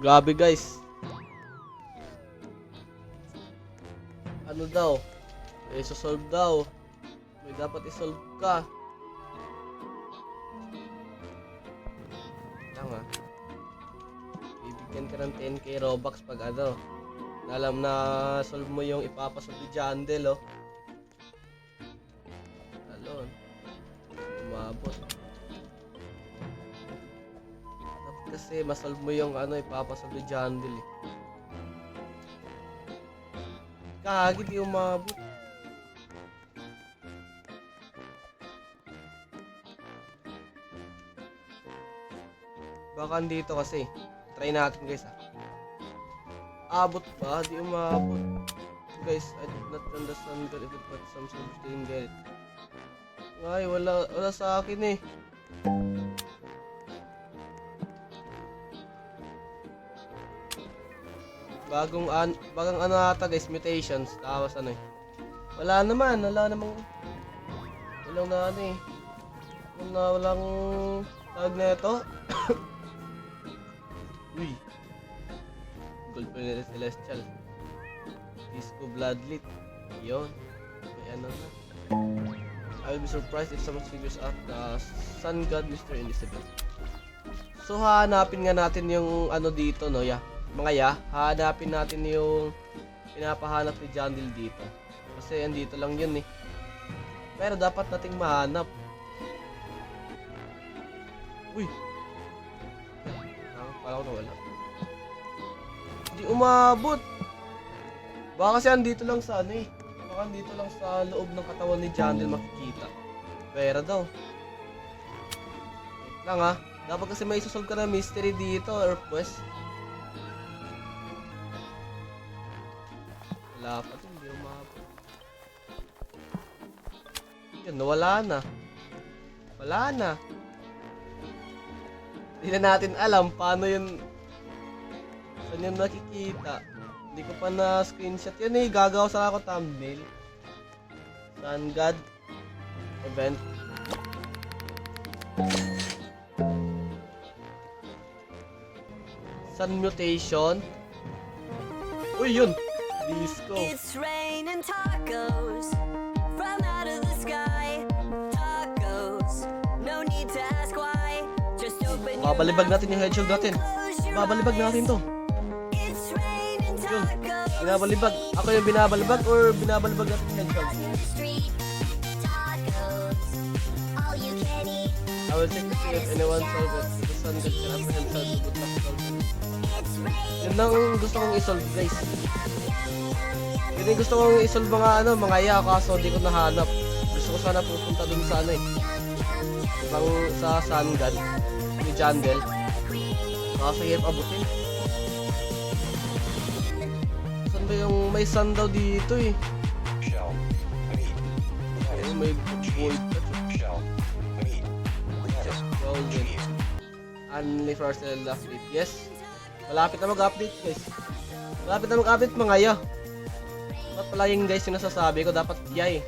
Grabe guys. Ano daw? Solve daw. May dapat isolve ka. Lang ah. Bibigyan ka ng 10k Robux pag ano. Alam na solve mo yung ipapasolve ni Jandel oh. Talon. Umabot. Dapat kasi masolve mo yung ano ipapasolve ni Jandel eh. Kagi di umabot. Baka dito kasi. Try natin guys ah. Abot pa, di umabot. Guys, I did not understand that if it but some solves didn't get it. Ay, wala sa akin eh. Bagong ano ata guys, mutations. Tapos ano eh. Wala namang na ano eh. Walang tawag na ito. Uy. Gold Planet Celestial. Disco Bloodlit. Yun. May ano na. I will be surprised if someone figures out the Sun God Mystery in this event. So hahanapin nga natin yung ano dito no, hahanapin natin yung pinapahanap ni Jandel dito. Kasi andito lang yun eh. Pero dapat nating mahanap. Uy. Parang ako nawala. Hindi umabot. Baka kasi andito lang sa ano eh. Baka andito lang sa loob ng katawan ni Jandel makikita. Pero daw. Wait lang ha. Dapat kasi may isusolve ka na mystery dito or quest. Wala pa din. Hindi umabot. Yun, nawala na. Wala na. Hindi na natin alam paano yun. Saan yun nakikita. Hindi ko pa na screenshot yun eh. Gagawa sa ako thumbnail. Sun God event. Sun mutation. Uy yun. Disco. It's rain and tacos from out of the sky. Tacos. No need to ask why. Just open your Babalibag natin yung hedgehog natin. Babalibag natin to. It's rain and Yun. tacos. Binabalibag. Ako yung binabalibag or binabalibag natin yung hedgehog? All you can eat. I will check to see if anyone solve it. The sun God can apprehend how to put back solve it. It's rain. Yun lang gusto kong isolve guys. Yun yung gusto kong isolve mga kaso di ko nahanap. Gusto ko sana pupunta dun sa ano eh. Ibang sa Sun God ni Jandel. Kaso hirap abutin. Saan ba yung may sun daw dito eh? Ayun, may void pa. Golden. Only for ourselves update. Yes. Malapit na mag-update guys. Malapit na mag-update mga ya. Dapat pala yung guys yung nasasabi ko. Dapat yay.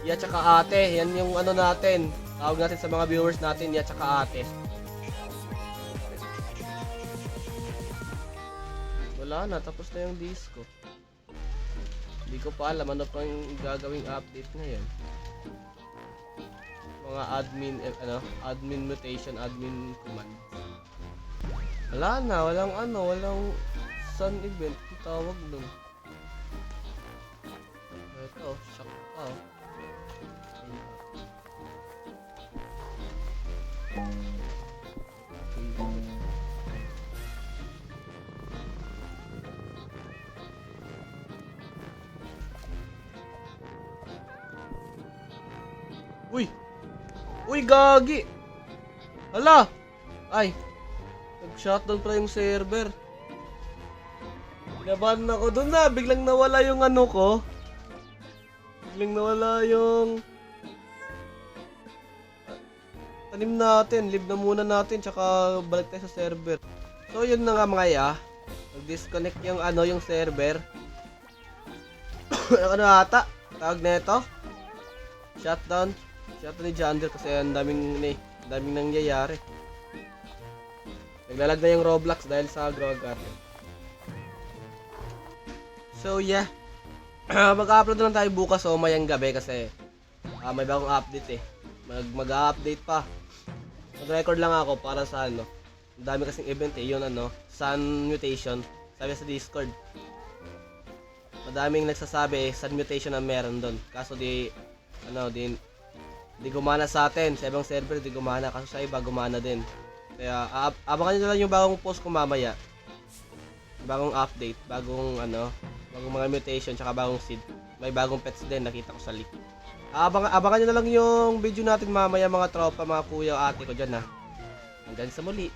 Ya tsaka ate. Yan yung ano natin. Tawag natin sa mga viewers natin. Ya tsaka ate. Wala na. Tapos na yung disco. Hindi ko pa alam ano pa yung gagawing update ngayon. Mga admin mutation, admin command. Wala na, walang sun event, yung tawag dun. Ito, shock pa oh. Uy! Uy, gagi! Hala! Ay! Nag-shutdown pala yung server. Kinabahan ako dun na. Biglang nawala yung ano ko. Biglang nawala yung tanim natin. Leave na muna natin. Tsaka balik tayo sa server. So yun na nga mga ya. Nag-disconnect yung ano yung server. Ano ata? Tawag na ito? Shutdown. Shutdown ni Jandel kasi ang daming nangyayari. Naglalag na yung Roblox dahil sa Grow Garden. So yeah. Mag-upload na lang tayo bukas o mayang gabi kasi may bagong update eh. Mag-update pa. Mag-record lang ako para sa ano. Ang dami kasing event eh. Yun ano, Sun Mutation. Sabi sa Discord. Madaming nagsasabi Sun Mutation na meron doon. Kaso di gumana sa atin. Sa ibang server di gumana. Kaso sa iba gumana din. Kaya abangan nyo na lang yung bagong post ko mamaya. Bagong update. Bagong mga mutation. Tsaka bagong seed. May bagong pets din. Nakita ko sa leak. Abangan nyo na lang yung video natin mamaya mga tropa, mga kuya, ate ko dyan ha. Hanggang sa muli.